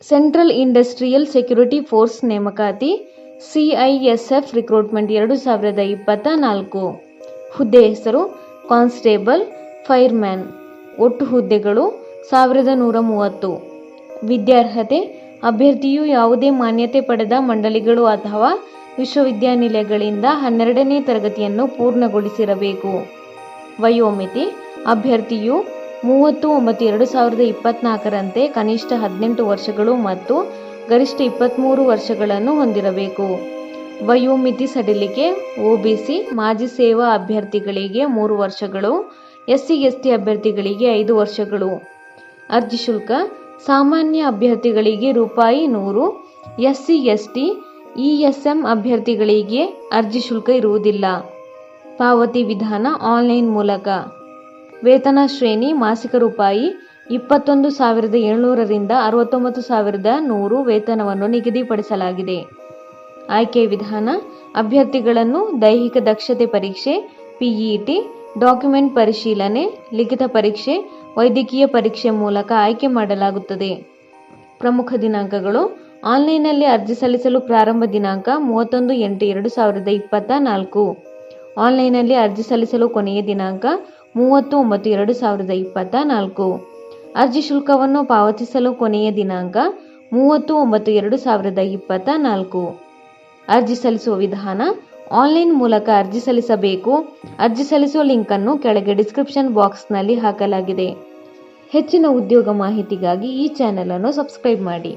Central industrial security force ನೇಮಕಾತಿ CISF recruitment 2024. ಹುದ್ದೆ ಹೆಸರು ಕಾನ್ಸ್ಟೇಬಲ್ ಫೈರ್ಮ್ಯಾನ್. ಒಟ್ಟು ಹುದ್ದೆಗಳು 1130. ವಿದ್ಯಾರ್ಹತೆ ಅಭ್ಯರ್ಥಿಯು ಯಾವುದೇ ಮಾನ್ಯತೆ ಪಡೆದ ಮಂಡಳಿಗಳು ಅಥವಾ ವಿಶ್ವವಿದ್ಯಾನಿಲಯಗಳಿಂದ 12ನೇ ತರಗತಿಯನ್ನು ಪೂರ್ಣಗೊಳಿಸಿರಬೇಕು. ವಯೋಮಿತಿ ಅಭ್ಯರ್ಥಿಯು 30/9/2024ರಂತೆ ಕನಿಷ್ಠ 18 ವರ್ಷಗಳು ಮತ್ತು ಗರಿಷ್ಠ 23 ವರ್ಷಗಳನ್ನು ಹೊಂದಿರಬೇಕು. ವಯೋಮಿತಿ ಸಡಿಲಿಕೆ OBC ಮಾಜಿ ಸೇವಾ ಅಭ್ಯರ್ಥಿಗಳಿಗೆ 3 ವರ್ಷಗಳು, SC/ST ಅಭ್ಯರ್ಥಿಗಳಿಗೆ 5 ವರ್ಷಗಳು. ಅರ್ಜಿ ಶುಲ್ಕ ಸಾಮಾನ್ಯ ಅಭ್ಯರ್ಥಿಗಳಿಗೆ ₹100, SC/ST ESM ಅಭ್ಯರ್ಥಿಗಳಿಗೆ ಅರ್ಜಿ ಶುಲ್ಕ ಇರುವುದಿಲ್ಲ. ಪಾವತಿ ವಿಧಾನ ಆನ್ಲೈನ್ ಮೂಲಕ. ವೇತನ ಶ್ರೇಣಿ ಮಾಸಿಕ ₹21,700ರಿಂದ 69,100 ವೇತನವನ್ನು ನಿಗದಿಪಡಿಸಲಾಗಿದೆ. ಆಯ್ಕೆ ವಿಧಾನ ಅಭ್ಯರ್ಥಿಗಳನ್ನು ದೈಹಿಕ ದಕ್ಷತೆ ಪರೀಕ್ಷೆ PET, ಡಾಕ್ಯುಮೆಂಟ್ ಪರಿಶೀಲನೆ, ಲಿಖಿತ ಪರೀಕ್ಷೆ, ವೈದ್ಯಕೀಯ ಪರೀಕ್ಷೆ ಮೂಲಕ ಆಯ್ಕೆ ಮಾಡಲಾಗುತ್ತದೆ. ಪ್ರಮುಖ ದಿನಾಂಕಗಳು ಆನ್ಲೈನ್ನಲ್ಲಿ ಅರ್ಜಿ ಸಲ್ಲಿಸಲು ಪ್ರಾರಂಭ ದಿನಾಂಕ 31/8/2024. ಆನ್ಲೈನ್ನಲ್ಲಿ ಅರ್ಜಿ ಸಲ್ಲಿಸಲು ಕೊನೆಯ ದಿನಾಂಕ 30/9/2024. ಅರ್ಜಿ ಶುಲ್ಕವನ್ನು ಪಾವತಿಸಲು ಕೊನೆಯ ದಿನಾಂಕ 30/9/2024. ಅರ್ಜಿ ಸಲ್ಲಿಸುವ ವಿಧಾನ ಆನ್ಲೈನ್ ಮೂಲಕ ಅರ್ಜಿ ಸಲ್ಲಿಸಬೇಕು. ಅರ್ಜಿ ಸಲ್ಲಿಸುವ ಲಿಂಕನ್ನು ಕೆಳಗೆ ಡಿಸ್ಕ್ರಿಪ್ಷನ್ ಬಾಕ್ಸ್ನಲ್ಲಿ ಹಾಕಲಾಗಿದೆ. ಹೆಚ್ಚಿನ ಉದ್ಯೋಗ ಮಾಹಿತಿಗಾಗಿ ಈ ಚಾನೆಲ್ ಅನ್ನು ಸಬ್ಸ್ಕ್ರೈಬ್ ಮಾಡಿ.